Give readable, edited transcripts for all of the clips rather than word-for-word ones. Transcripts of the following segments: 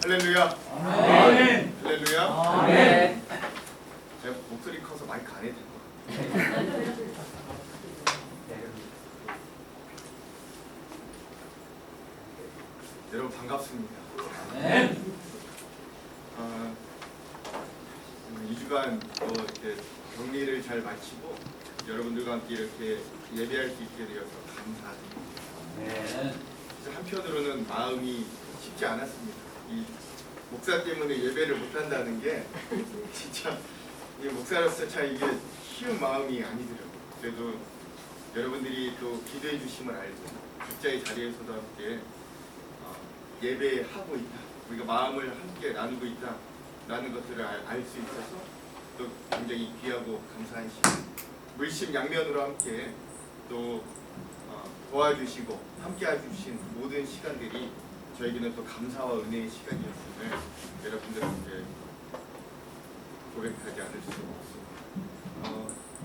할렐루야. 아멘. 할렐루야. 아멘. 제가 목소리 커서 마이크 안 해도 될 것 같아요. 여러분 반갑습니다. 아멘. 2주간 또 이렇게 격리를 잘 마치고 여러분들과 함께 이렇게 예배할 수 있게 되어서 감사드립니다. 아멘. 한편으로는 마음이 쉽지 않았습니다. 이 목사 때문에 예배를 못 한다는 게 진짜 이 목사로서 참 이게 쉬운 마음이 아니더라고요. 그래도 여러분들이 또 기도해 주심을 알고 각자의 자리에서도 함께 예배하고 있다, 우리가 마음을 함께 나누고 있다라는 것들을 알 수 있어서 또 굉장히 귀하고 감사한 시간, 물심양면으로 함께 또 도와주시고 함께 해주신 모든 시간들이 저에게는 또 감사와 은혜의 시간이었음을 여러분들께 고백하지 않을 수 없습니다.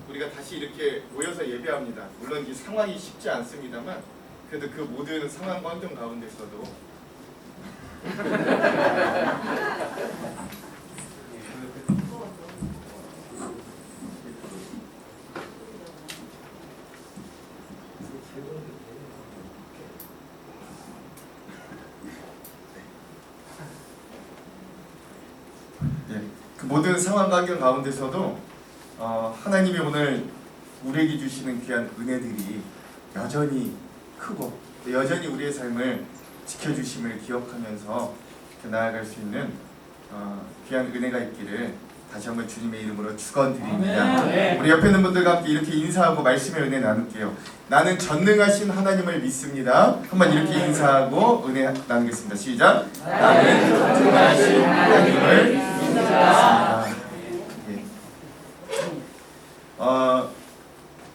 우리가 다시 이렇게 모여서 예배합니다. 물론 이 상황이 쉽지 않습니다만 그래도 그 모든 상황 환경 가운데서도 그 모든 상황 환경 가운데서도 하나님이 오늘 우리에게 주시는 귀한 은혜들이 여전히 크고 여전히 우리의 삶을 지켜주심을 기억하면서 나아갈 수 있는 귀한 은혜가 있기를 다시 한번 주님의 이름으로 축원드립니다. 아멘. 우리 옆에 있는 분들과 함께 이렇게 인사하고 말씀의 은혜 나눌게요. 나는 전능하신 하나님을 믿습니다. 한번 이렇게 인사하고 은혜 나누겠습니다. 시작. 나는 전능하신 하나님을 믿습니다.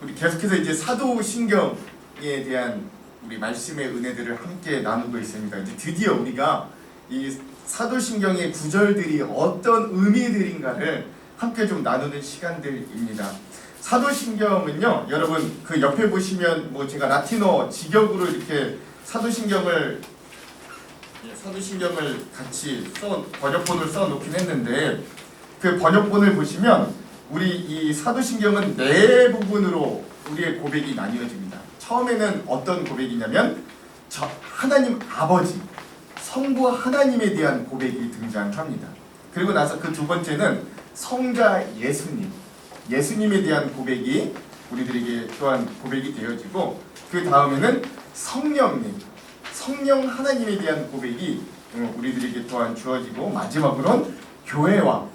우리 계속해서 이제 사도신경에 대한 우리 말씀의 은혜들을 함께 나누고 있습니다. 이제 드디어 우리가 이 사도신경의 구절들이 어떤 의미들인가를 함께 좀 나누는 시간들입니다. 사도신경은요, 여러분 그 옆에 보시면 뭐 제가 라틴어 직역으로 이렇게 사도신경을 같이 번역본을 써놓긴 했는데 그 번역본을 보시면 우리 이 사도신경은 네 부분으로 우리의 고백이 나뉘어집니다. 처음에는 어떤 고백이냐면 하나님 아버지, 성부 하나님에 대한 고백이 등장합니다. 그리고 나서 그 두 번째는 성자 예수님에 대한 고백이 우리들에게 또한 고백이 되어지고 그 다음에는 성령 하나님에 대한 고백이 우리들에게 또한 주어지고 마지막으로는 교회와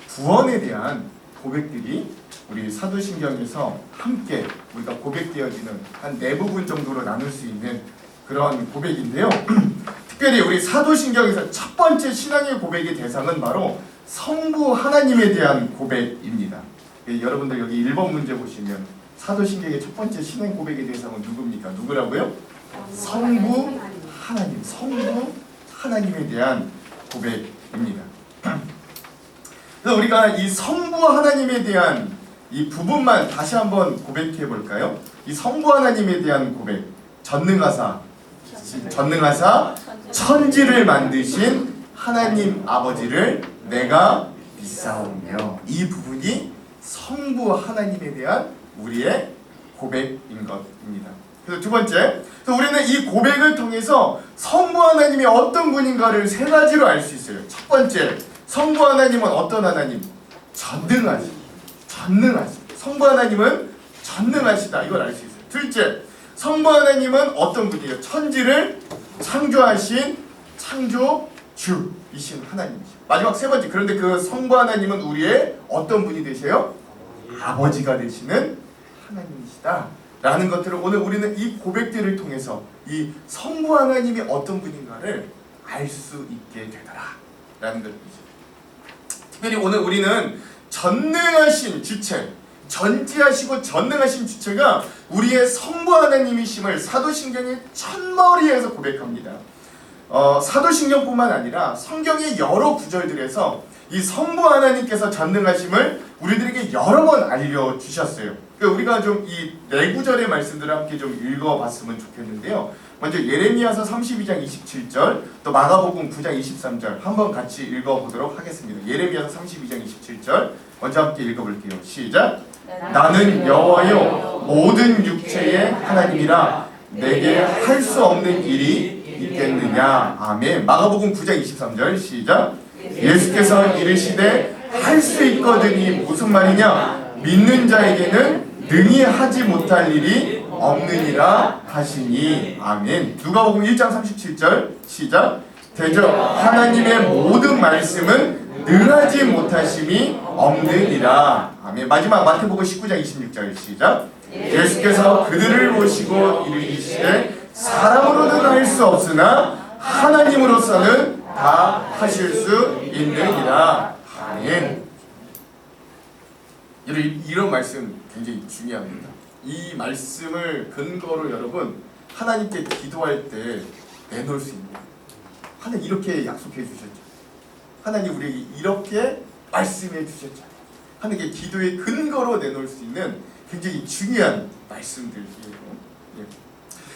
구원에 대한 고백들이 우리 사도신경에서 함께 우리가 고백되어지는 한 네 부분 정도로 나눌 수 있는 그런 고백인데요. 특별히 우리 사도신경에서 첫 번째 신앙의 고백의 대상은 바로 성부 하나님에 대한 고백입니다. 여러분들 여기 1번 문제 보시면 사도신경의 첫 번째 신앙 고백의 대상은 누굽니까? 누구라고요? 성부 하나님에 대한 고백입니다. 그래서 우리가 이 성부 하나님에 대한 이 부분만 다시 한번 고백해 볼까요? 이 성부 하나님에 대한 고백. 전능하사 천지를 만드신 하나님 아버지를 내가 믿사오며, 이 부분이 성부 하나님에 대한 우리의 고백인 것입니다. 그래서 두 번째, 우리는 이 고백을 통해서 성부 하나님이 어떤 분인가를 세 가지로 알 수 있어요. 첫 번째, 성부 하나님은 어떤 하나님? 전능하시. 성부 하나님은 전능하시다. 이걸 알 수 있어요. 둘째, 성부 하나님은 어떤 분이에요? 천지를 창조하신 창조주이신 하나님이시죠. 마지막 세 번째, 그런데 그 성부 하나님은 우리의 어떤 분이 되세요? 아버지가 되시는 하나님이시다 라는 것들을 오늘 우리는 이 고백들을 통해서 이 성부 하나님이 어떤 분인가를 알 수 있게 되더라 라는 것이죠. 특별히 오늘 우리는 전능하신 주체, 전지하시고 전능하신 주체가 우리의 성부 하나님이심을 사도신경의 첫머리에서 고백합니다. 사도신경뿐만 아니라 성경의 여러 구절들에서 이 성부 하나님께서 전능하심을 우리들에게 여러 번 알려주셨어요. 그러니까 우리가 좀 이 네 구절의 말씀들을 함께 좀 읽어봤으면 좋겠는데요. 먼저 예레미야서 32장 27절, 또 마가복음 9장 23절 한번 같이 읽어보도록 하겠습니다. 예레미야서 32장 27절 먼저 함께 읽어볼게요. 시작. 나는 여호와요 모든 육체의 하나님이라 내게 할 수 없는 일이 있겠느냐. 아멘. 마가복음 9장 23절 시작. 예수께서 이르시되 할 수 있거든이 무슨 말이냐. 믿는 자에게는 능히 하지 못할 일이 없느니라 하시니. 아멘. 누가복음 1장 37절 시작. 대저 하나님의 모든 말씀은 능하지 못하심이 없느니라. 아멘. 마지막 마태복음 19장 26절 시작. 예수께서 그들을 모시고 이르시되 사람으로는 할 수 없으나 하나님으로서는 다 하실 수 있느니라. 아멘. 이런 말씀 굉장히 중요합니다. 이 말씀을 근거로 여러분 하나님께 기도할 때 내놓을 수 있는 거예요. 하나님 이렇게 약속해 주셨죠. 하나님 우리에게 이렇게 말씀해 주셨죠. 하나님께 기도의 근거로 내놓을 수 있는 굉장히 중요한 말씀들이에요.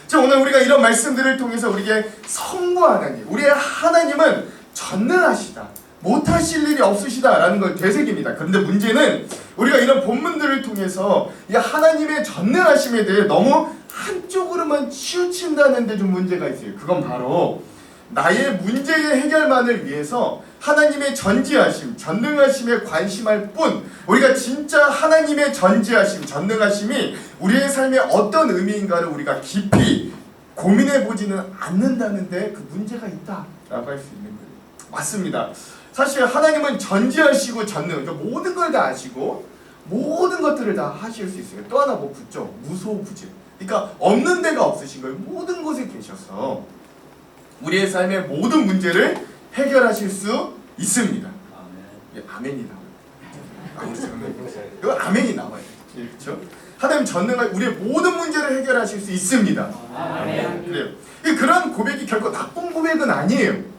자, 오늘 우리가 이런 말씀들을 통해서 우리에게 성부 하나님, 우리의 하나님은 전능하시다, 못하실 일이 없으시다라는 걸 되새깁니다. 그런데 문제는 우리가 이런 본문들을 통해서 이 하나님의 전능하심에 대해 너무 한쪽으로만 치우친다는 데 좀 문제가 있어요. 그건 바로 나의 문제의 해결만을 위해서 하나님의 전지하심, 전능하심에 관심할 뿐, 우리가 진짜 하나님의 전지하심, 전능하심이 우리의 삶에 어떤 의미인가를 우리가 깊이 고민해 보지는 않는다는데 그 문제가 있다라고 할 수 있는 거예요. 맞습니다. 사실 하나님은 전지하시고 전능, 그러니까 모든 걸 다 아시고 모든 것들을 다 하실 수 있어요. 또 하나 뭐 붙죠? 무소부재. 그러니까 없는 데가 없으신 거예요. 모든 곳에 계셔서 우리의 삶의 모든 문제를 해결하실 수 있습니다. 예, 아멘이 나와요. 이거 아멘이 나와요. 예, 그렇죠? 하나님 전능한 우리의 모든 문제를 해결하실 수 있습니다. 아멘. 그래요. 그런 고백이 결코 나쁜 고백은 아니에요.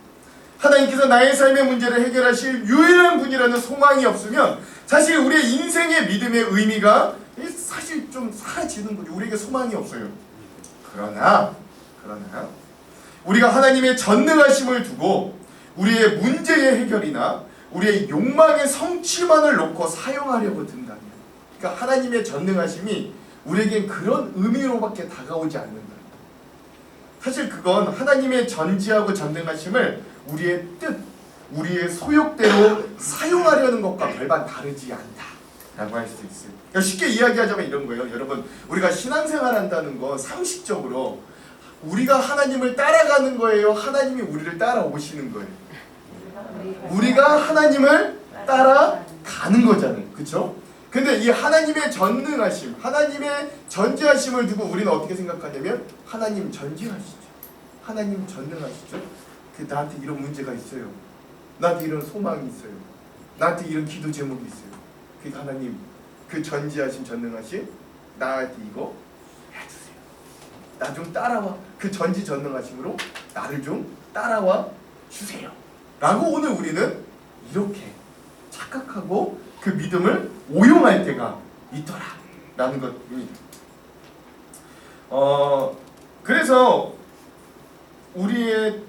하나님께서 나의 삶의 문제를 해결하실 유일한 분이라는 소망이 없으면 사실 우리의 인생의 믿음의 의미가 사실 좀 사라지는 거죠. 우리에게 소망이 없어요. 그러나 우리가 하나님의 전능하심을 두고 우리의 문제의 해결이나 우리의 욕망의 성취만을 놓고 사용하려고 든다면, 그러니까 하나님의 전능하심이 우리에겐 그런 의미로밖에 다가오지 않는다. 사실 그건 하나님의 전지하고 전능하심을 우리의 뜻, 우리의 소욕대로 사용하려는 것과 별반 다르지 않다라고 할 수 있어요. 그러니까 쉽게 이야기하자면 이런 거예요. 여러분, 우리가 신앙생활 한다는 건 상식적으로 우리가 하나님을 따라가는 거예요? 하나님이 우리를 따라오시는 거예요? 우리가 하나님을 따라가는 거잖아요. 그렇죠? 근데 이 하나님의 전능하심, 하나님의 전지하심을 두고 우리는 어떻게 생각하냐면 하나님 전지하시죠. 하나님 전능하시죠. 나한테 이런 문제가 있어요. 나한테 이런 소망이 있어요. 나한테 이런 기도 제목이 있어요. 그 하나님, 그 전지하심, 전능하심 나한테 이거 해주세요. 나 좀 따라와. 그 전지 전능하심으로 나를 좀 따라와 주세요. 라고 오늘 우리는 이렇게 착각하고 그 믿음을 오용할 때가 있더라 라는 것입니다. 그래서 우리의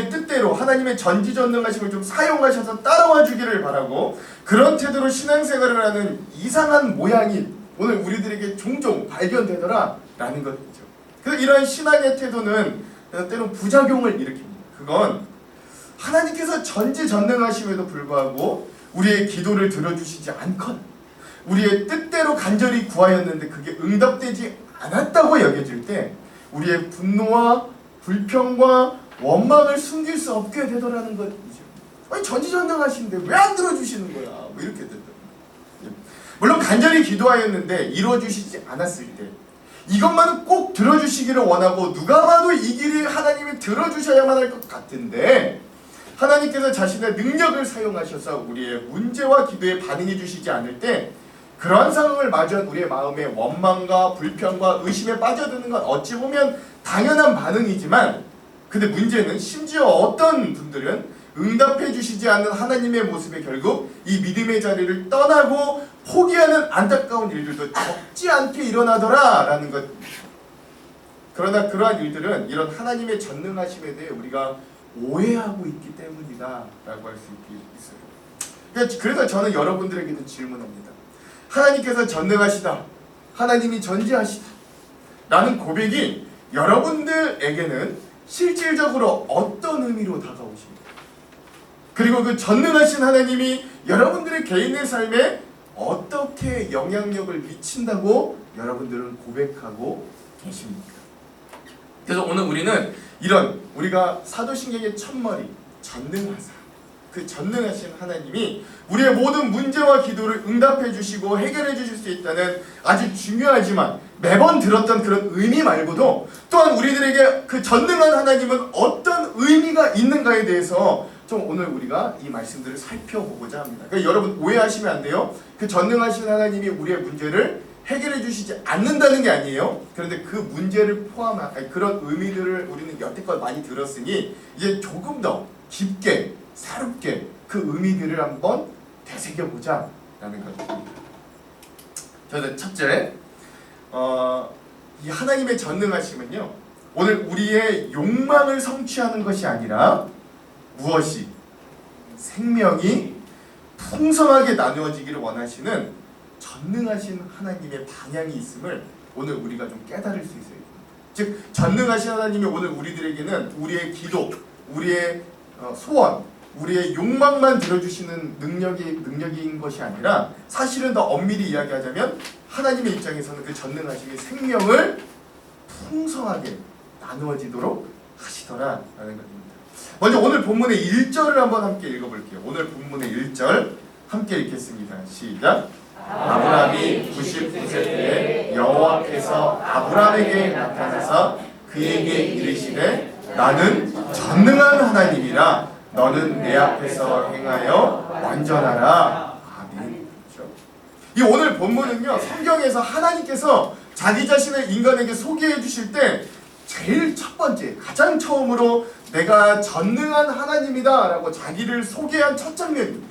뜻대로 하나님의 전지전능하심을 좀 사용하셔서 따라와 주기를 바라고, 그런 태도로 신앙생활을 하는 이상한 모양이 오늘 우리들에게 종종 발견되더라 라는 것이죠. 그래서 이러한 신앙의 태도는 때로는 부작용을 일으킵니다. 그건 하나님께서 전지전능하심에도 불구하고 우리의 기도를 들어주시지 않거나 우리의 뜻대로 간절히 구하였는데 그게 응답되지 않았다고 여겨질 때 우리의 분노와 불평과 원망을 숨길 수 없게 되더라는 것이죠. 아니 전지전능하신데 왜 안 들어주시는 거야? 뭐 이렇게 된다. 물론 간절히 기도하였는데 이루어주시지 않았을 때 이것만은 꼭 들어주시기를 원하고 누가 봐도 이 길이 하나님이 들어주셔야만 할 것 같은데 하나님께서 자신의 능력을 사용하셔서 우리의 문제와 기도에 반응해 주시지 않을 때 그러한 상황을 마주한 우리의 마음에 원망과 불평과 의심에 빠져드는 건 어찌 보면 당연한 반응이지만, 근데 문제는 심지어 어떤 분들은 응답해 주시지 않는 하나님의 모습에 결국 이 믿음의 자리를 떠나고 포기하는 안타까운 일들도 적지 않게 일어나더라 라는 것. 그러나 그러한 일들은 이런 하나님의 전능하심에 대해 우리가 오해하고 있기 때문이다 라고 할 수 있어요. 그래서 저는 여러분들에게도 질문합니다. 하나님께서 전능하시다, 하나님이 전지하시다 라는 고백이 여러분들에게는 실질적으로 어떤 의미로 다가오십니까? 그리고 그 전능하신 하나님이 여러분들의 개인의 삶에 어떻게 영향력을 미친다고 여러분들은 고백하고 계십니까? 그래서 오늘 우리는 이런 우리가 사도신경의 첫머리 전능하사, 그 전능하신 하나님이 우리의 모든 문제와 기도를 응답해 주시고 해결해 주실 수 있다는 아주 중요하지만 매번 들었던 그런 의미 말고도 또한 우리들에게 그 전능한 하나님은 어떤 의미가 있는가에 대해서 좀 오늘 우리가 이 말씀들을 살펴보고자 합니다. 그러니까 여러분 오해하시면 안 돼요. 그 전능하신 하나님이 우리의 문제를 해결해 주시지 않는다는 게 아니에요. 그런데 그 문제를 포함한 그런 의미들을 우리는 여태껏 많이 들었으니 이제 조금 더 깊게 새롭게 그 의미들을 한번 되새겨보자 라는 것입니다. 저는 첫째, 이 하나님의 전능하심은요, 오늘 우리의 욕망을 성취하는 것이 아니라 무엇이? 생명이 풍성하게 나누어지기를 원하시는 전능하신 하나님의 방향이 있음을 오늘 우리가 좀 깨달을 수 있어요. 즉 전능하신 하나님이 오늘 우리들에게는 우리의 기도, 우리의 소원, 우리의 욕망만 들어주시는 능력인 것이 아니라 사실은 더 엄밀히 이야기하자면 하나님의 입장에서는 그 전능하심이 생명을 풍성하게 나누어지도록 하시더라라는 것입니다. 먼저 오늘 본문의 1절을 한번 함께 읽어볼게요. 오늘 본문의 1절 함께 읽겠습니다. 시작. 아브라함이 99세 때에 여호와께서 아브라함에게 나타나서 그에게 이르시되 나는 전능한 하나님이라 너는 내 앞에서 행하여 완전하라. 아멘. 그렇죠? 이 오늘 본문은요, 성경에서 하나님께서 자기 자신을 인간에게 소개해 주실 때 제일 첫 번째, 가장 처음으로 내가 전능한 하나님이다 라고 자기를 소개한 첫 장면입니다.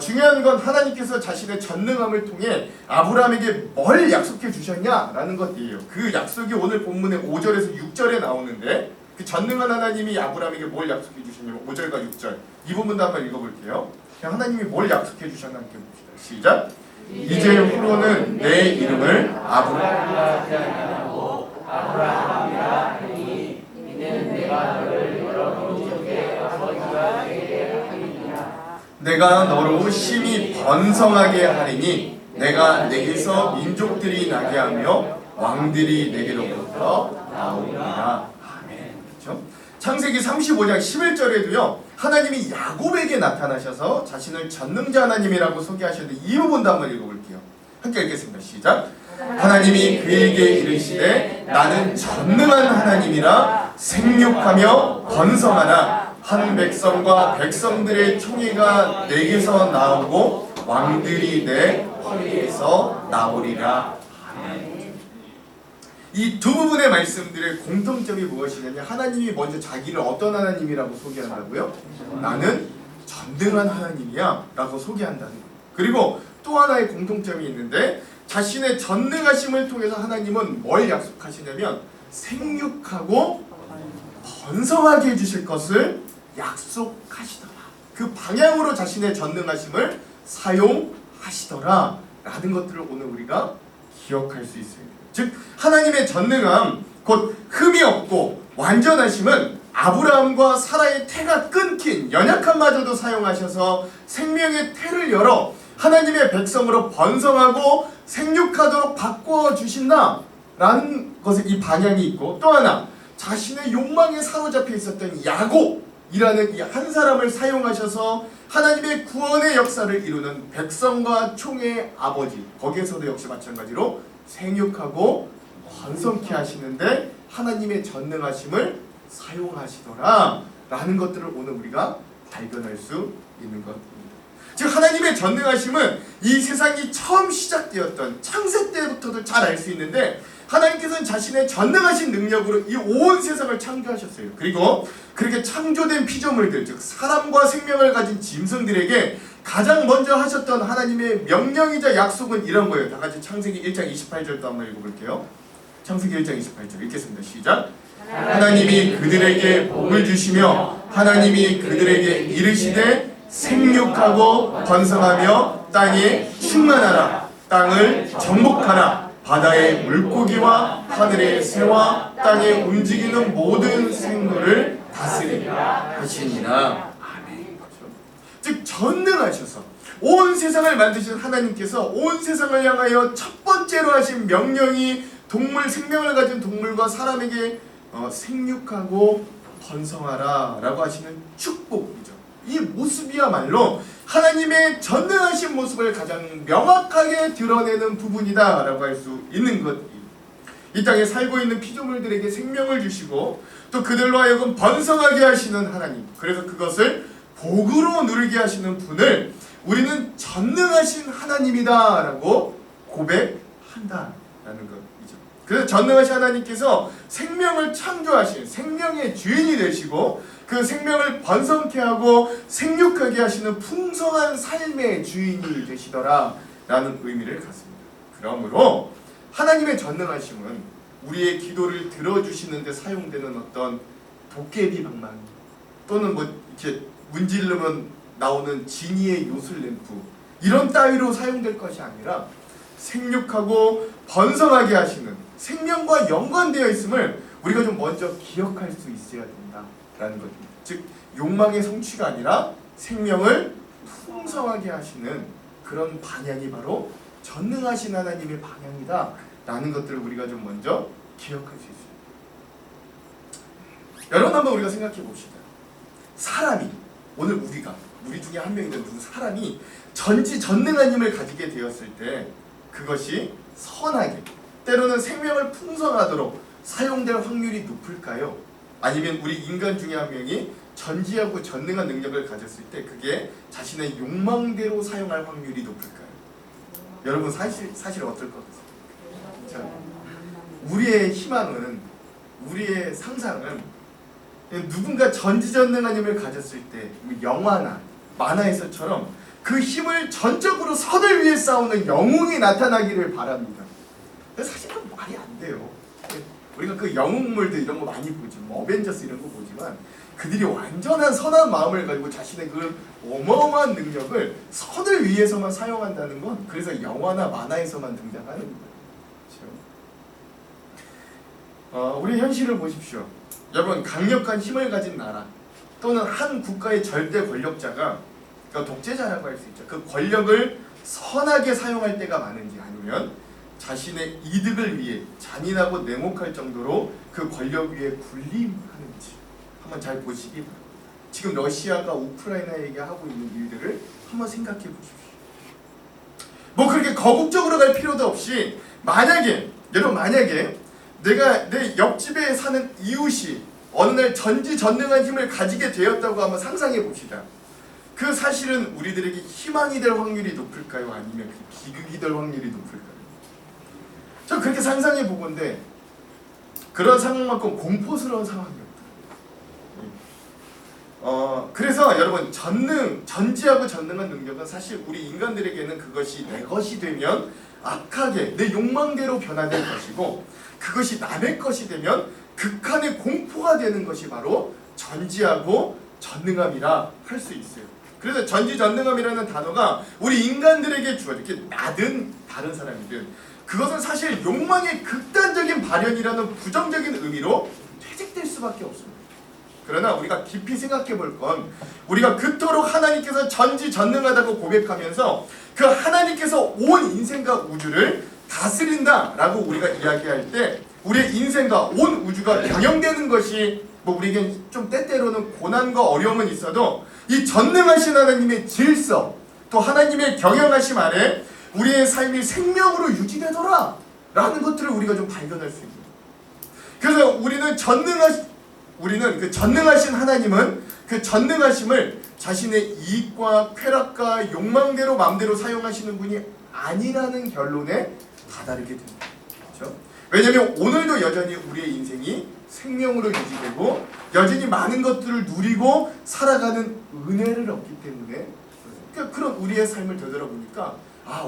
중요한 건 하나님께서 자신의 전능함을 통해 아브라함에게 뭘 약속해 주셨냐라는 것이에요. 그 약속이 오늘 본문의 5절에서 6절에 나오는데 그 전능한 하나님이 아브라함에게 뭘 약속해 주셨냐면 5절과 6절 이 부분도 한번 읽어볼게요. 하나님이 뭘 약속해 주셨나 함께 봅시다. 시작. 이제 후로는 내 이름을 아브라함이라 하지 아니하고 아브라함이라 하니 이는 내가 너를 여러 민족의 아버지가 되게 하리니라. 내가 너로 심히 번성하게 하리니 내가 내게서 민족들이 나게 하며 왕들이 내게로부터 나오리라. 아멘. 그렇죠? 창세기 35장 11절에도요. 하나님이 야곱에게 나타나셔서 자신을 전능자 하나님이라고 소개하셨는데 이 부분도 한번 읽어볼게요. 함께 읽겠습니다. 시작. 하나님이 그에게 이르시되 나는 전능한 하나님이라 생육하며 번성하라. 한 백성과 백성들의 총회가 내게서 나오고 왕들이 내 허리에서 나오리라. 아멘. 이 두 부분의 말씀들의 공통점이 무엇이냐면 하나님이 먼저 자기를 어떤 하나님이라고 소개한다고요? 나는 전능한 하나님이야 라고 소개한다는 거예요. 그리고 또 하나의 공통점이 있는데 자신의 전능하심을 통해서 하나님은 뭘 약속하시냐면 생육하고 번성하게 해주실 것을 약속하시더라. 그 방향으로 자신의 전능하심을 사용하시더라 라는 것들을 오늘 우리가 기억할 수 있습니다. 즉 하나님의 전능함 곧 흠이 없고 완전하심은 아브라함과 사라의 태가 끊긴 연약함마저도 사용하셔서 생명의 태를 열어 하나님의 백성으로 번성하고 생육하도록 바꿔 주신다 라는 것에 이 방향이 있고, 또 하나 자신의 욕망에 사로잡혀 있었던 야곱이라는 이 한 사람을 사용하셔서 하나님의 구원의 역사를 이루는 백성과 총회의 아버지, 거기에서도 역시 마찬가지로 생육하고 번성케 하시는데 하나님의 전능하심을 사용하시더라 라는 것들을 오늘 우리가 발견할 수 있는 것입니다. 즉 하나님의 전능하심은 이 세상이 처음 시작되었던 창세 때부터도 잘 알 수 있는데 하나님께서는 자신의 전능하신 능력으로 이 온 세상을 창조하셨어요. 그리고 그렇게 창조된 피조물들, 즉 사람과 생명을 가진 짐승들에게 가장 먼저 하셨던 하나님의 명령이자 약속은 이런 거예요. 다 같이 창세기 1장 28절도 한번 읽어볼게요. 창세기 1장 28절 읽겠습니다. 시작. 하나님이 그들에게 복을 주시며 하나님이 그들에게 이르시되 생육하고 번성하며 땅에 충만하라. 땅을 정복하라. 바다의 물고기와 하늘의 새와 땅에 움직이는 모든 생물을 다스리라 하시니라. 아멘. 즉 전능하셔서 온 세상을 만드신 하나님께서 온 세상을 향하여 첫 번째로 하신 명령이 동물, 생명을 가진 동물과 사람에게 생육하고 번성하라 라고 하시는 축복이죠. 이 모습이야말로 하나님의 전능하신 모습을 가장 명확하게 드러내는 부분이다 라고 할 수 있는 것. 이 땅에 살고 있는 피조물들에게 생명을 주시고 또 그들로 하여금 번성하게 하시는 하나님, 그래서 그것을 복으로 누리게 하시는 분을 우리는 전능하신 하나님이다 라고 고백한다 라는 것이죠. 그래서 전능하신 하나님께서 생명을 창조하신 생명의 주인이 되시고 그 생명을 번성케 하고 생육하게 하시는 풍성한 삶의 주인이 되시더라 라는 의미를 갖습니다. 그러므로 하나님의 전능하심은 우리의 기도를 들어주시는 데 사용되는 어떤 도깨비 방망이 또는 뭐 이렇게 문지르면 나오는 지니의 요술램프 이런 따위로 사용될 것이 아니라 생육하고 번성하게 하시는 생명과 연관되어 있음을 우리가 좀 먼저 기억할 수 있어야 된다라는 것입니다. 즉 욕망의 성취가 아니라 생명을 풍성하게 하시는 그런 방향이 바로 전능하신 하나님의 방향이다라는 것들을 우리가 좀 먼저 기억할 수 있습니다. 여러분 한번 우리가 생각해 봅시다. 사람이 오늘 우리 중에 한 명이든 두 사람이 전지전능한 힘을 가지게 되었을 때 그것이 선하게 때로는 생명을 풍성하도록 사용될 확률이 높을까요? 아니면 우리 인간 중에 한 명이 전지하고 전능한 능력을 가졌을 때 그게 자신의 욕망대로 사용할 확률이 높을까요? 여러분 사실 어떨 것 같습니까? 우리의 희망은 우리의 상상은 누군가 전지전능한 힘을 가졌을 때 영화나 만화에서처럼 그 힘을 전적으로 선을 위해 싸우는 영웅이 나타나기를 바랍니다. 근데 사실 그건 말이 안 돼요. 우리가 그 영웅물들 이런 거 많이 보지, 뭐 어벤져스 이런 거 보지만 그들이 완전한 선한 마음을 가지고 자신의 그 어마어마한 능력을 선을 위해서만 사용한다는 건 그래서 영화나 만화에서만 등장하는 거예요. 그렇죠? 우리 현실을 보십시오. 여러분 강력한 힘을 가진 나라 또는 한 국가의 절대 권력자가 독재자라고 할 수 있죠. 그 권력을 선하게 사용할 때가 많은지 아니면 자신의 이득을 위해 잔인하고 냉혹할 정도로 그 권력 위에 군림하는지 한번 잘 보시기 바랍니다. 지금 러시아가 우크라이나에게 하고 있는 일들을 한번 생각해 보십시오. 뭐 그렇게 거국적으로 갈 필요도 없이 여러분 만약에 내가 내 옆집에 사는 이웃이 어느 날 전지전능한 힘을 가지게 되었다고 한번 상상해 봅시다. 그 사실은 우리들에게 희망이 될 확률이 높을까요? 아니면 비극이 될 확률이 높을까요? 저 그렇게 상상해 보건데 그런 상황만큼 공포스러운 상황이 없더라고요. 그래서 여러분 전지하고 전능한 능력은 사실 우리 인간들에게는 그것이 내 것이 되면 악하게 내 욕망대로 변화될 것이고 그것이 남의 것이 되면 극한의 공포가 되는 것이 바로 전지하고 전능함이라 할 수 있어요. 그래서 전지전능함이라는 단어가 우리 인간들에게 주어져 이렇게 나든 다른 사람이든 그것은 사실 욕망의 극단적인 발현이라는 부정적인 의미로 퇴직될 수밖에 없습니다. 그러나 우리가 깊이 생각해 볼 건 우리가 그토록 하나님께서 전지전능하다고 고백하면서 그 하나님께서 온 인생과 우주를 다스린다라고 우리가 이야기할 때 우리의 인생과 온 우주가 경영되는 것이 뭐 우리에겐 좀 때때로는 고난과 어려움은 있어도 이 전능하신 하나님의 질서 또 하나님의 경영하심 아래 우리의 삶이 생명으로 유지되더라 라는 것들을 우리가 좀 발견할 수 있습니다. 그래서 우리는 그 전능하신 하나님은 그 전능하심을 자신의 이익과 쾌락과 욕망대로 마음대로 사용하시는 분이 아니라는 결론에 다다르게 됩니다. 그렇죠? 왜냐하면 오늘도 여전히 우리의 인생이 생명으로 유지되고 여전히 많은 것들을 누리고 살아가는 은혜를 얻기 때문에 그러니까 그런 우리의 삶을 되돌아보니까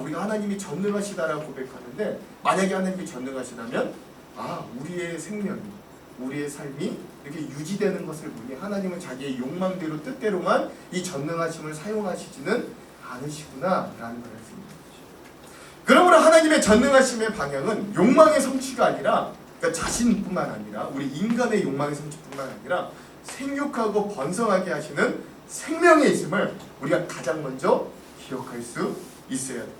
우리가 하나님이 전능하시다라고 고백하는데 만약에 하나님이 전능하시다면 우리의 생명이 우리의 삶이 이렇게 유지되는 것을 보니 하나님은 자기의 욕망대로 뜻대로만 이 전능하심을 사용하시지는 않으시구나라는 걸 알 수 있는 거죠. 그러므로 하나님의 전능하심의 방향은 욕망의 성취가 아니라 그러니까 자신뿐만 아니라 우리 인간의 욕망의 성취뿐만 아니라 생육하고 번성하게 하시는 생명의 있음을 우리가 가장 먼저 기억할 수 있어야 됩니다.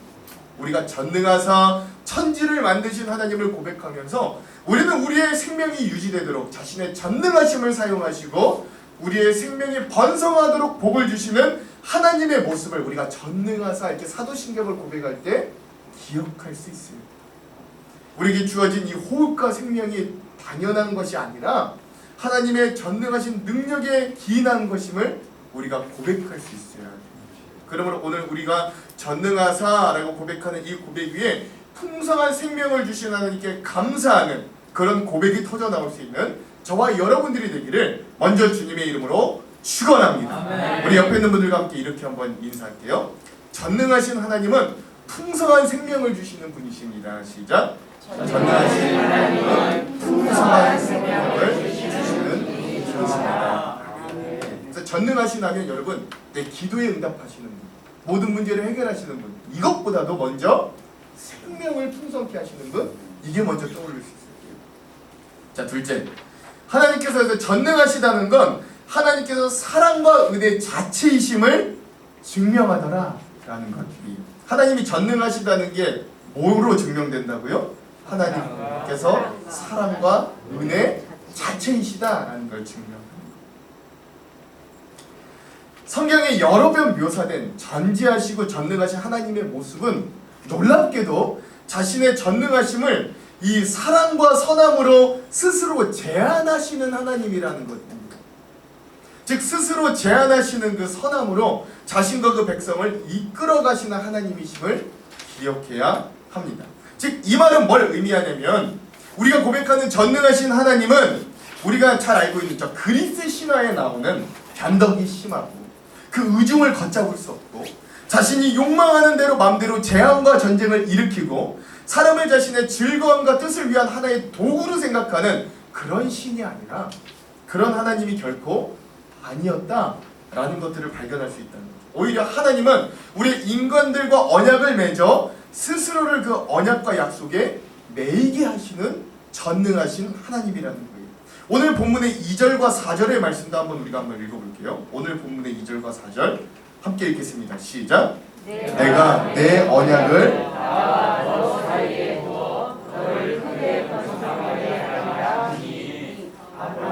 우리가 전능하사 천지를 만드신 하나님을 고백하면서 우리는 우리의 생명이 유지되도록 자신의 전능하심을 사용하시고 우리의 생명이 번성하도록 복을 주시는 하나님의 모습을 우리가 전능하사 이렇게 사도신경을 고백할 때 기억할 수 있어요. 우리에게 주어진 이 호흡과 생명이 당연한 것이 아니라 하나님의 전능하신 능력에 기인한 것임을 우리가 고백할 수 있어야 돼요. 그러므로 오늘 우리가 전능하사라고 고백하는 이 고백 위에 풍성한 생명을 주신 하나님께 감사하는 그런 고백이 터져나올 수 있는 저와 여러분들이 되기를 먼저 주님의 이름으로 축원합니다. 아멘. 우리 옆에 있는 분들과 함께 이렇게 한번 인사할게요. 전능하신 하나님은 풍성한 생명을 주시는 분이십니다. 시작. 전능하신 하나님은 풍성한 생명을 주시는 분이십니다. 그래서 전능하신 하면 여러분 내 기도에 응답하시는 분, 모든 문제를 해결하시는 분, 이것보다도 먼저 생명을 풍성케 하시는 분, 이게 먼저 떠오를 수 있어요. 자, 둘째, 하나님께서 전능하시다는 건 하나님께서 사랑과 은혜 자체이심을 증명하더라라는 것들이 하나님이 전능하시다는 게 뭐로 증명된다고요? 하나님께서 사랑과 은혜 자체이시다라는 걸 증명합니다. 성경에 여러 번 묘사된 전지하시고 전능하신 하나님의 모습은 놀랍게도 자신의 전능하심을 이 사랑과 선함으로 스스로 제한하시는 하나님이라는 것입니다. 즉 스스로 제한하시는 그 선함으로 자신과 그 백성을 이끌어 가시는 하나님이심을 기억해야 합니다. 즉 이 말은 뭘 의미하냐면 우리가 고백하는 전능하신 하나님은 우리가 잘 알고 있는 저 그리스 신화에 나오는 변덕이 심하고 그 의중을 걷잡을 수 없고 자신이 욕망하는 대로 마음대로 재앙과 전쟁을 일으키고 사람을 자신의 즐거움과 뜻을 위한 하나의 도구로 생각하는 그런 신이 아니라 그런 하나님이 결코 아니었다라는 것들을 발견할 수 있다는 거죠. 오히려 하나님은 우리 인간들과 언약을 맺어 스스로를 그 언약과 약속에 매이게 하시는 전능하신 하나님이라는 거예요. 오늘 본문의 2절과 4절의 말씀도 우리가 한번 읽어볼게요. 오늘 본문의 2절과 4절 함께 읽겠습니다. 시작. 내가 내 언약을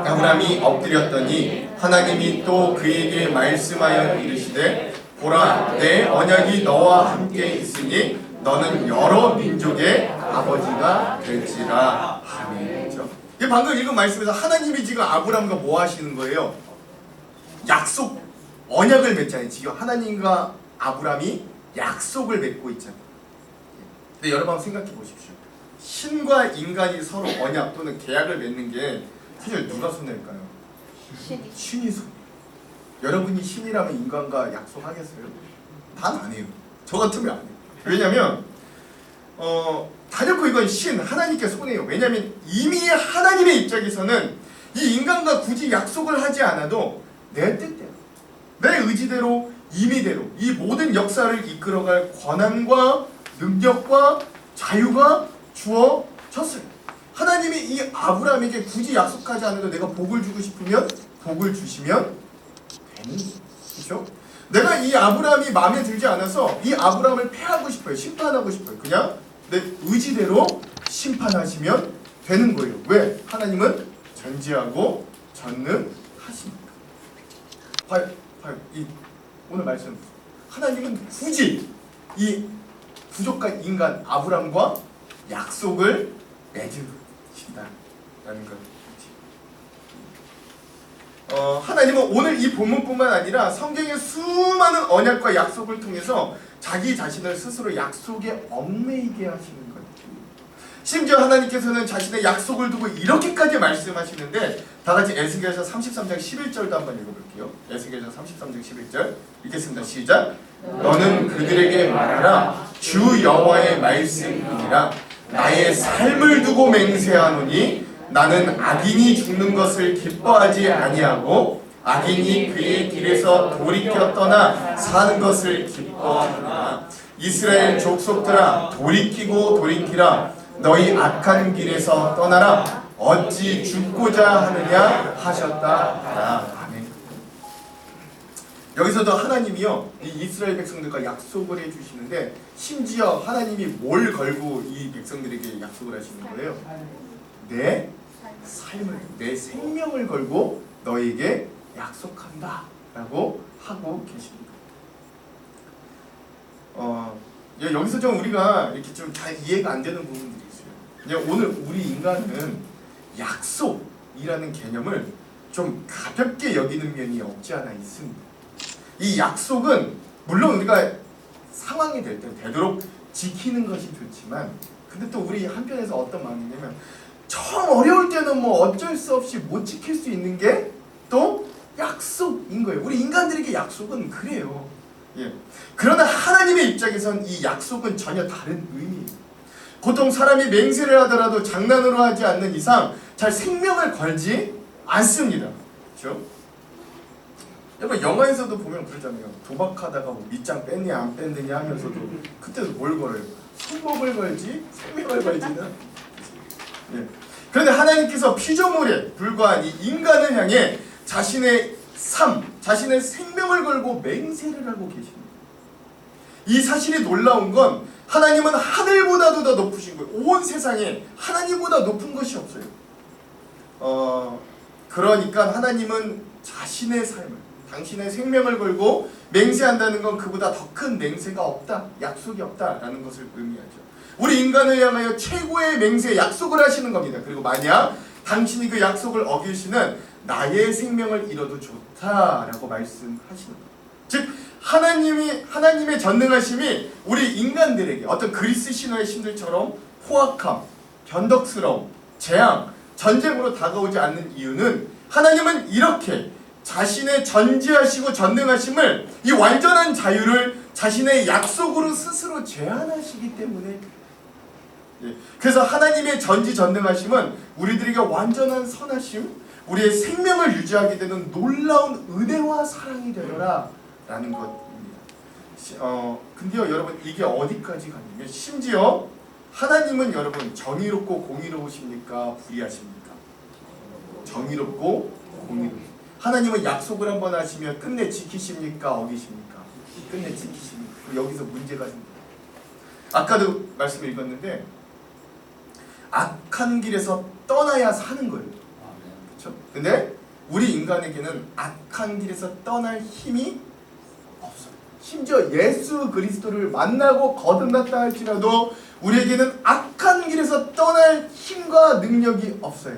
아브라함이 엎드렸더니 하나님이 또 그에게 말씀하여 이르시되 보라 내 언약이 너와 함께 있으니 너는 여러 민족의 아버지가 될지라. 아멘. 방금 읽은 말씀에서 하나님이 지금 아브라함과 뭐 하시는 거예요? 약속, 언약을 맺잖아요. 지금 하나님과 아브라함이 약속을 맺고 있잖아요. 근데 여러분 한번 생각해 보십시오. 신과 인간이 서로 언약 또는 계약을 맺는 게 사실 누가 손해일까요? 신이 손해. 여러분이 신이라면 인간과 약속하겠어요? 단 안 해요. 저 같으면 안 해요. 왜냐면 단연코 이건 하나님께 손해예요. 왜냐하면 이미 하나님의 입장에서는 이 인간과 굳이 약속을 하지 않아도 내 뜻대로, 내 의지대로, 임의대로 이 모든 역사를 이끌어갈 권한과 능력과 자유가 주어졌어요. 하나님이 이 아브라함에게 굳이 약속하지 않아도 내가 복을 주고 싶으면 복을 주시면 되는 거예요. 그렇죠? 내가 이 아브라함이 마음에 들지 않아서 이 아브라함을 패하고 싶어요. 심판하고 싶어요. 그냥 내 의지대로 심판하시면 되는 거예요. 왜? 하나님은 전지하고 전능하시니까. 봐요. 이 오늘 말씀. 하나님은 굳이 이 부족한 인간 아브라함과 약속을 맺으신다라는 것. 하나님은 오늘 이 본문뿐만 아니라 성경의 수많은 언약과 약속을 통해서 자기 자신을 스스로 약속에 얽매이게 하시는 것. 심지어 하나님께서는 자신의 약속을 두고 이렇게까지 말씀하시는데 다 같이 에스겔서 33장 11절도 한번 읽어볼게요. 에스겔서 33장 11절 읽겠습니다. 시작. 너는 그들에게 말하라. 주 여호와의 말씀이니라. 나의 삶을 두고 맹세하노니 나는 악인이 죽는 것을 기뻐하지 아니하고 악인이 그의 길에서 돌이켜 떠나 사는 것을 기뻐하노라. 이스라엘 족속들아 돌이키고 돌이키라. 너희 악한 길에서 떠나라. 어찌 죽고자 하느냐 하셨다 하라. 아멘. 여기서도 하나님이요 이 이스라엘 백성들과 약속을 해주시는데 심지어 하나님이 뭘 걸고 이 백성들에게 약속을 하시는 거예요? 내 삶을, 내 생명을 걸고 너에게 약속한다 라고 하고 계십니다. 여기서 좀 우리가 이렇게 좀 잘 이해가 안 되는 부분들이 있어요. 오늘 우리 인간은 약속이라는 개념을 좀 가볍게 여기는 면이 없지 않아 있습니다. 이 약속은 물론 우리가 상황이 될 때 되도록 지키는 것이 좋지만 근데 또 우리 한편에서 어떤 마음이냐면 처음 어려울 때는 뭐 어쩔 수 없이 못 지킬 수 있는 게 또 약속인 거예요. 우리 인간들에게 약속은 그래요. 예. 그러나 하나님의 입장에선 이 약속은 전혀 다른 의미예요. 보통 사람이 맹세를 하더라도 장난으로 하지 않는 이상 잘 생명을 걸지 않습니다. 그렇죠? 여러분 영화에서도 보면 그러잖아요. 도박하다가 뭐 밑장 뺐냐 안 뺐느냐 하면서도 그때도 뭘 걸어요? 손목을 걸지 생명을 걸지는. 예. 그런데 하나님께서 피조물에 불과한 이 인간을 향해 자신의 삶, 자신의 생명을 걸고 맹세를 하고 계십니다. 이 사실이 놀라운 건 하나님은 하늘보다도 더 높으신 거예요. 온 세상에 하나님보다 높은 것이 없어요. 그러니까 하나님은 자신의 삶을, 당신의 생명을 걸고 맹세한다는 건 그보다 더 큰 맹세가 없다, 약속이 없다라는 것을 의미하죠. 우리 인간을 향하여 최고의 맹세, 약속을 하시는 겁니다. 그리고 만약 당신이 그 약속을 어기시는 나의 생명을 잃어도 좋다라고 말씀하시는 거예요. 즉 하나님의 전능하심이 우리 인간들에게 어떤 그리스 신화의 신들처럼 포악함, 변덕스러움, 재앙, 전쟁으로 다가오지 않는 이유는 하나님은 이렇게 자신의 전지하시고 전능하심을 이 완전한 자유를 자신의 약속으로 스스로 제한하시기 때문에 그래서 하나님의 전지전능하심은 우리들에게 완전한 선하심, 우리의 생명을 유지하게 되는 놀라운 은혜와 사랑이 되더라 라는 것입니다. 근데요 여러분 이게 어디까지 가냐면 심지어 하나님은 여러분 정의롭고 공의로우십니까? 불의하십니까? 정의롭고 공의로우십니까? 하나님은 약속을 한번 하시면 끝내 지키십니까? 어기십니까? 끝내 지키십니까? 여기서 문제가 생깁니다. 아까도 말씀을 읽었는데 악한 길에서 떠나야 사는 거예요. 그렇죠? 근데 우리 인간에게는 악한 길에서 떠날 힘이 없어요. 심지어 예수 그리스도를 만나고 거듭났다 할지라도 우리에게는 악한 길에서 떠날 힘과 능력이 없어요.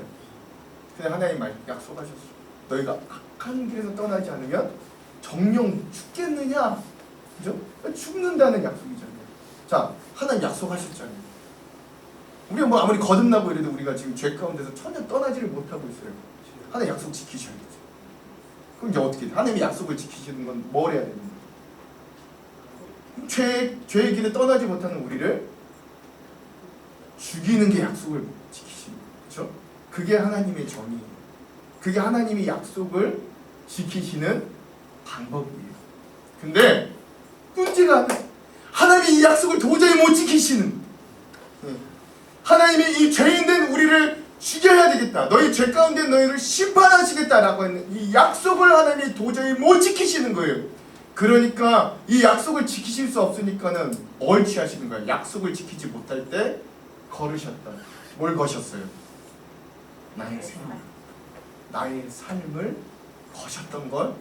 근데 하나님 약속하셨어요. 너희가 악한 길에서 떠나지 않으면 정령 죽겠느냐? 그죠? 죽는다는 약속이잖아요. 자, 하나님 약속하셨잖아요. 우리가 뭐 아무리 거듭나고 이래도 우리가 지금 죄 가운데서 전혀 떠나지를 못하고 있어요. 하나님 약속 지키셔야 되죠. 그럼 이제 어떻게 돼? 하나님이 약속을 지키시는 건 뭘 해야 됩니까? 죄의 길에 떠나지 못하는 우리를 죽이는 게 약속을 지키십니다. 그렇죠? 그게 하나님의 정의예요. 그게 하나님이 약속을 지키시는 방법이에요. 근데 문제가 하나님이 이 약속을 도저히 못 지키시는, 하나님이 이 죄인된 우리를 죽여야 되겠다, 너희 죄 가운데 너희를 심판하시겠다라고 했는 이 약속을 하나님이 도저히 못 지키시는 거예요. 그러니까 이 약속을 지키실 수 없으니까는 뭘 취하시는 거예요? 약속을 지키지 못할 때 걸으셨다. 뭘 거셨어요? 나의 생명, 나의 삶을 거셨던 걸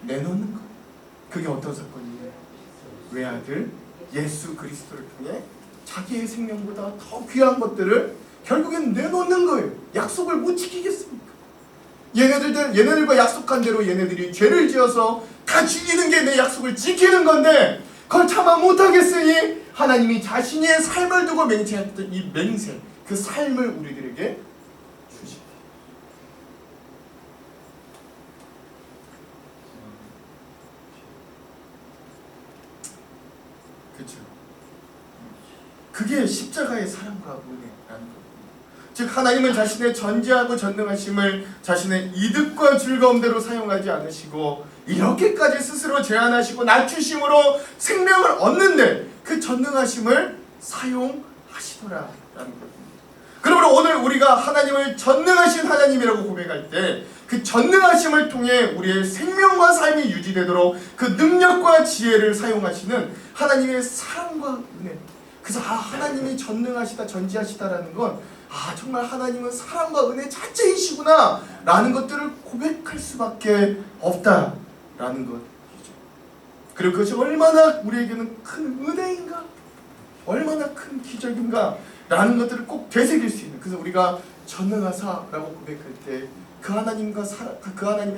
내놓는 거예요. 그게 어떤 사건이에요? 외아들 예수 그리스도를 통해 자기의 생명보다 더 귀한 것들을 결국엔 내놓는 거예요. 약속을 못 지키겠습니까? 얘네들과 약속한 대로 얘네들이 죄를 지어서 다 죽이는 게 내 약속을 지키는 건데 그걸 참아 못하겠으니 하나님이 자신의 삶을 두고 맹세했던 이 맹세, 그 삶을 우리들에게 주십니다. 그렇죠. 그게 십자가의 사랑과 은혜라는 겁니다. 즉 하나님은 자신의 전지하고 전능하심을 자신의 이득과 즐거움대로 사용하지 않으시고 이렇게까지 스스로 제한하시고 낮추심으로 생명을 얻는데 그 전능하심을 사용하시더라라는 겁니다. 그러므로 오늘 우리가 하나님을 전능하신 하나님이라고 고백할 때 그 전능하심을 통해 우리의 생명과 삶이 유지되도록 그 능력과 지혜를 사용하시는 하나님의 사랑과 은혜. 그래서 하나님이 전능하시다 전지하시다라는 건 정말 하나님은 사랑과 은혜 자체이시구나 라는 것들을 고백할 수밖에 없다라는 것이죠. 그리고 그것이 얼마나 우리에게는 큰 은혜인가, 얼마나 큰 기적인가 라는 것들을 꼭 되새길 수 있는, 그래서 우리가 전능하사라고 고백할 때 그 하나님의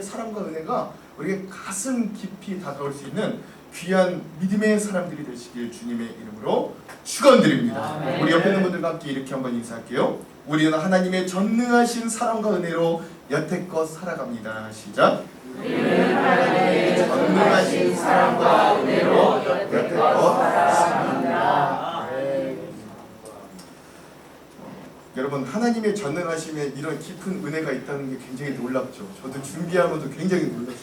사랑과 은혜가 우리에게 가슴 깊이 다가올 수 있는 귀한 믿음의 사람들이 되시길 주님의 이름으로 축원드립니다. 아멘. 우리 옆에 있는 분들과 함께 이렇게 한번 인사할게요. 우리는 하나님의 전능하신 사랑과 은혜로 여태껏 살아갑니다. 시작. 우리는 하나님의 전능하신 사랑과 은혜로 여태껏 살아갑니다. 여러분, 하나님의 전능하심에 이런 깊은 은혜가 있다는 게 굉장히 놀랍죠. 저도 준비하면서 굉장히 놀랐어요.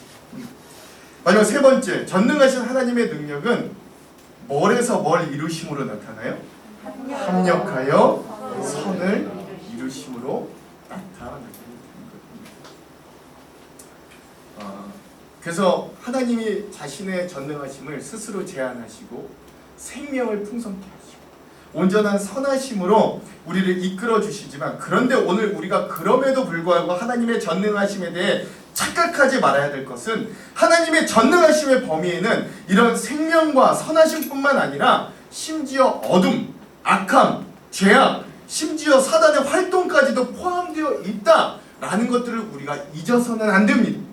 마지막 세 번째, 전능하신 하나님의 능력은 뭘에서 뭘 이루심으로 나타나요? 합력하여 선을 이루심으로 나타나는 겁니다. 그래서 하나님이 자신의 전능하심을 스스로 제한하시고 생명을 풍성케 하시고 온전한 선하심으로 우리를 이끌어 주시지만, 그런데 오늘 우리가 그럼에도 불구하고 하나님의 전능하심에 대해 착각하지 말아야 될 것은 하나님의 전능하심의 범위에는 이런 생명과 선하심뿐만 아니라 심지어 어둠, 악함, 죄악, 심지어 사단의 활동까지도 포함되어 있다라는 것들을 우리가 잊어서는 안 됩니다.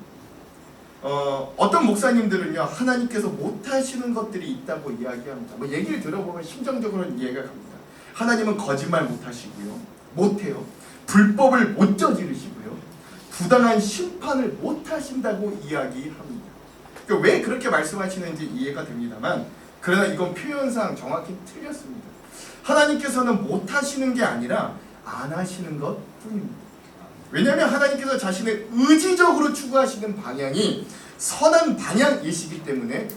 어떤 목사님들은요, 하나님께서 못하시는 것들이 있다고 이야기합니다. 얘기를 들어보면 심정적으로는 이해가 갑니다. 하나님은 거짓말 못하시고요, 못해요. 불법을 못 저지르시고요, 부당한 심판을 못하신다고 이야기합니다. 그러니까 왜 그렇게 말씀하시는지 이해가 됩니다만, 그러나 이건 표현상 정확히 틀렸습니다. 하나님께서는 못하시는 게 아니라 안 하시는 것 뿐입니다. 왜냐하면 하나님께서 자신의 의지적으로 추구하시는 방향이 선한 방향이시기 때문에.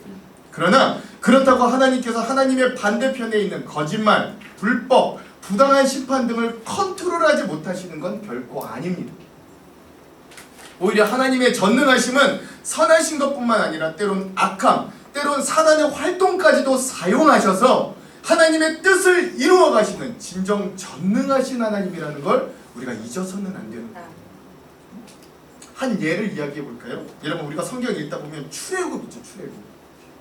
그러나 그렇다고 하나님께서 하나님의 반대편에 있는 거짓말, 불법, 부당한 심판 등을 컨트롤하지 못하시는 건 결코 아닙니다. 오히려 하나님의 전능하심은 선하신 것뿐만 아니라 때론 악함, 때론 사단의 활동까지도 사용하셔서 하나님의 뜻을 이루어 가시는 진정 전능하신 하나님이라는 걸 우리가 잊어서는 안 되는 거예요. 한 예를 이야기해 볼까요? 여러분, 우리가 성경 읽다 보면 출애굽 있죠.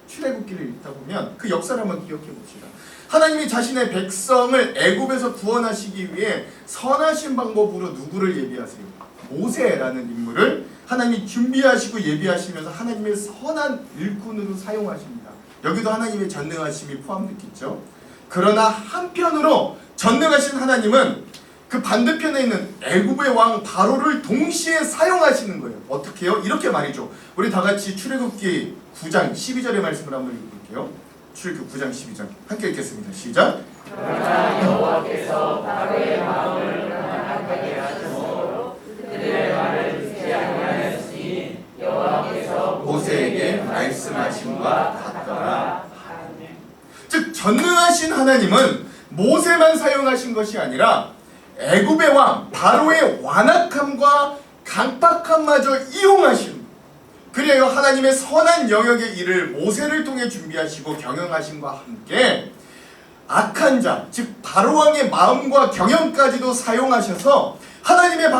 출애굽기를 읽다 보면 그 역사를 한번 기억해 봅시다. 하나님이 자신의 백성을 애굽에서 구원하시기 위해 선하신 방법으로 누구를 예비하세요? 모세라는 인물을 하나님이 준비하시고 예비하시면서 하나님의 선한 일꾼으로 사용하십니다. 여기도 하나님의 전능하심이 포함됐겠죠. 그러나 한편으로 전능하신 하나님은 그 반대편에 있는 애굽의 왕 바로를 동시에 사용하시는 거예요. 어떻게 해요? 이렇게 말이죠. 우리 다 같이 출애굽기 9장 12절의 말씀을 한번 읽어볼게요. 출애굽기 9장 12절 함께 읽겠습니다. 시작. 그러나 여호와께서 바로의 마음을 가난하게 하심으로 그들의 말을 듣지 아니하였으니 여호와께서 모세에게 말씀하심과 같더라. 즉 전능하신 하나님은 모세만 사용하신 것이 아니라 애굽의 왕 바로의 완악함과 강박함마저 이용하시는, 그래요. 하나님의 선한 영역의 일을 모세를 통해 준비하시고 경영하심과 함께 악한 자, 즉 바로왕의 마음과 경영까지도 사용하셔서 하나님의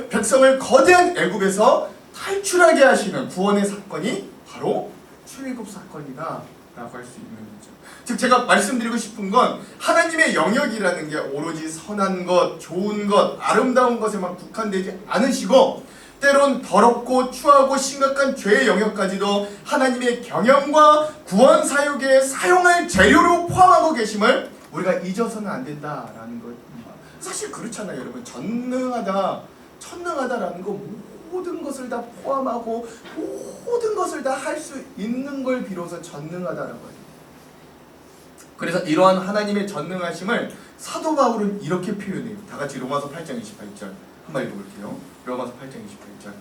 백성을 거대한 애굽에서 탈출하게 하시는 구원의 사건이 바로 출애굽 사건이다 라고 할 수 있는 거죠. 즉 제가 말씀드리고 싶은 건 하나님의 영역이라는 게 오로지 선한 것, 좋은 것, 아름다운 것에만 국한되지 않으시고 때론 더럽고 추하고 심각한 죄의 영역까지도 하나님의 경영과 구원 사역에 사용할 재료로 포함하고 계심을 우리가 잊어서는 안 된다라는 것. 사실 그렇잖아요, 여러분. 천능하다라는 거 모든 것을 다 포함하고 모든 것을 다 할 수 있는 걸 비로소 전능하다라고 해요. 그래서 이러한 하나님의 전능하심을 사도 바울은 이렇게 표현해요. 다 같이 로마서 8장 28절 한번 읽어볼게요. 로마서 8장 28절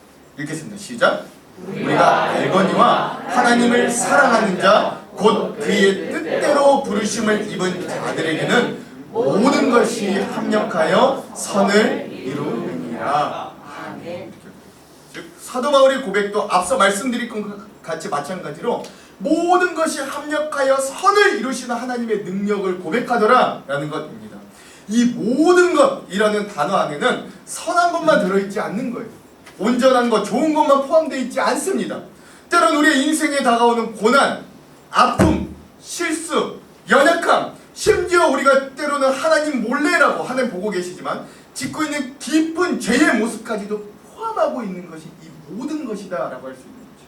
읽겠습니다. 시작. 우리가 알거니와 하나님을 사랑하는 자 곧 그의 뜻대로 부르심을 입은 자들에게는 모든 것이 합력하여 선을 이루느니라. 즉 사도 바울의 고백도 앞서 말씀드린 것 같이 마찬가지로 모든 것이 합력하여 선을 이루시는 하나님의 능력을 고백하더라 라는 것입니다. 이 모든 것이라는 단어 안에는 선한 것만 들어있지 않는 거예요. 온전한 것, 좋은 것만 포함되어 있지 않습니다. 때론 우리의 인생에 다가오는 고난, 아픔, 실수, 연약함, 심지어 우리가 때로는 하나님 몰래라고 하나님 보고 계시지만 짓고 있는 깊은 죄의 모습까지도 포함하고 있는 것이 이 모든 것이다 라고 할 수 있는 거죠.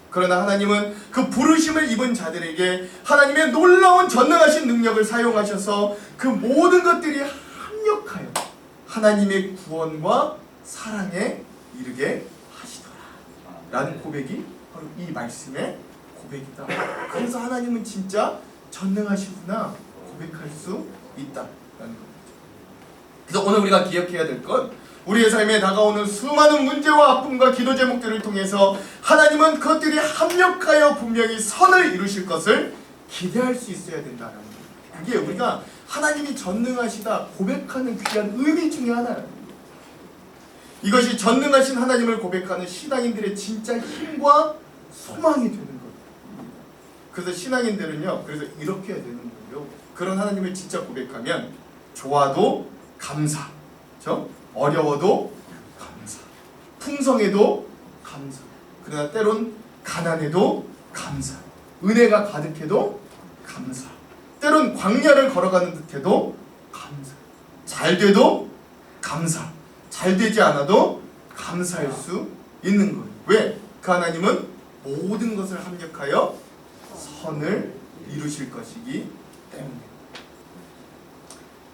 그러나 하나님은 그 부르심을 입은 자들에게 하나님의 놀라운 전능하신 능력을 사용하셔서 그 모든 것들이 합력하여 하나님의 구원과 사랑에 이르게 하시더라 라는 고백이 바로 이 말씀의 고백이다. 그래서 하나님은 진짜 전능하시구나 고백할 수 있다라는 겁니다. 그래서 오늘 우리가 기억해야 될 건 우리의 삶에 다가오는 수많은 문제와 아픔과 기도 제목들을 통해서 하나님은 그것들이 합력하여 분명히 선을 이루실 것을 기대할 수 있어야 된다는 거예요. 그게 우리가 하나님이 전능하시다 고백하는 귀한 의미 중에 하나예요. 이것이 전능하신 하나님을 고백하는 신앙인들의 진짜 힘과 소망이 되는 겁니다. 그래서 신앙인들은요, 그래서 이렇게 해야 되는 거예요. 그런 하나님을 진짜 고백하면 좋아도 감사, 그렇죠? 어려워도 감사, 풍성해도 감사, 그러나 때론 가난해도 감사, 은혜가 가득해도 감사, 때론 광야를 걸어가는 듯해도 감사, 잘 돼도 감사, 잘 되지 않아도 감사할 수 있는 거예요. 왜? 그 하나님은 모든 것을 합력하여 선을 이루실 것이기 때문에.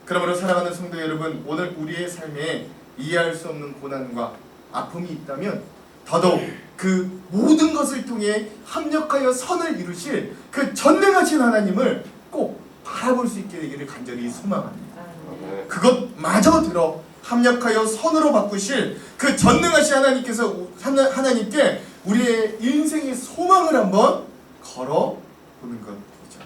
그러므로 사랑하는 성도 여러분, 오늘 우리의 삶에 이해할 수 없는 고난과 아픔이 있다면 더더욱 그 모든 것을 통해 합력하여 선을 이루실 그 전능하신 하나님을 꼭 바라볼 수 있게 되기를 간절히 소망합니다. 그것마저 들어 합력하여 선으로 바꾸실 그 전능하신 하나님께 우리의 인생의 소망을 한번 걸어보는 것이죠.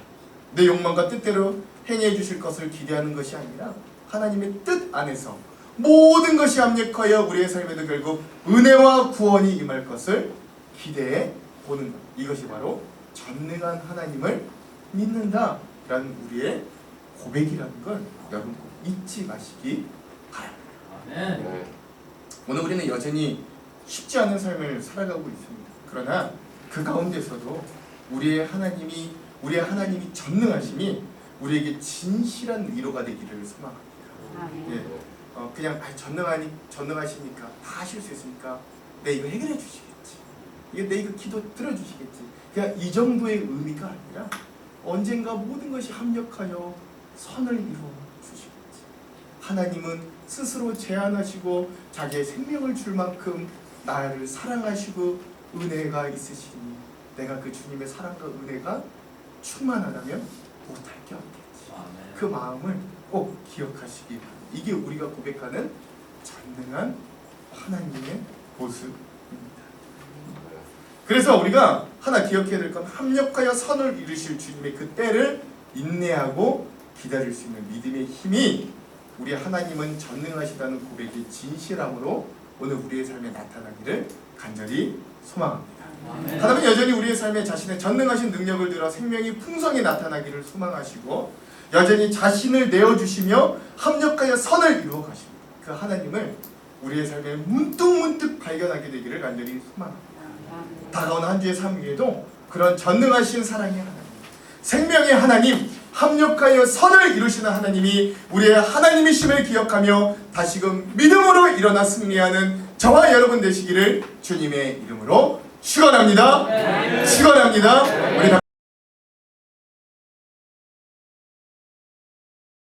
내 욕망과 뜻대로 행해 주실 것을 기대하는 것이 아니라 하나님의 뜻 안에서 모든 것이 합력하여 우리의 삶에도 결국 은혜와 구원이 임할 것을 기대해 보는 것. 이것이 바로 전능한 하나님을 믿는다라는 우리의 고백이라는 걸 여러분 꼭 잊지 마시기 바랍니다. 오늘 우리는 여전히 쉽지 않은 삶을 살아가고 있습니다. 그러나 그 가운데서도 우리의 하나님이 전능하심이 우리에게 진실한 위로가 되기를 소망합니다. 예, 그냥 전능하시니까 다 하실 수 있으니까 내 이거 해결해 주시겠지. 내 이거 기도 들어주시겠지. 그냥 이 정도의 의미가 아니라 언젠가 모든 것이 합력하여 선을 이루어 주시겠지. 하나님은 스스로 제한하시고 자기의 생명을 줄 만큼 나를 사랑하시고 은혜가 있으시니 내가 그 주님의 사랑과 은혜가 충만하다면 못할 게 없겠지. 그 마음을 꼭 기억하시기 바랍니다. 이게 우리가 고백하는 전능한 하나님의 모습입니다. 그래서 우리가 하나 기억해야 될 건 합력하여 선을 이루실 주님의 그 때를 인내하고 기다릴 수 있는 믿음의 힘이 우리 하나님은 전능하시다는 고백의 진실함으로 오늘 우리의 삶에 나타나기를 간절히 소망합니다. 하나님은 여전히 우리의 삶에 자신의 전능하신 능력을 들어 생명이 풍성히 나타나기를 소망하시고 여전히 자신을 내어주시며 합력하여 선을 이루어 가십니다. 그 하나님을 우리의 삶에 문득문득 발견하게 되기를 간절히 소망합니다. 다가온 한 주의 삶 위에도 그런 전능하신 사랑의 하나님, 생명의 하나님, 합력하여 선을 이루시는 하나님이 우리의 하나님이심을 기억하며 다시금 믿음으로 일어나 승리하는 저와 여러분 되시기를 주님의 이름으로 축원합니다. 축원합니다. 우리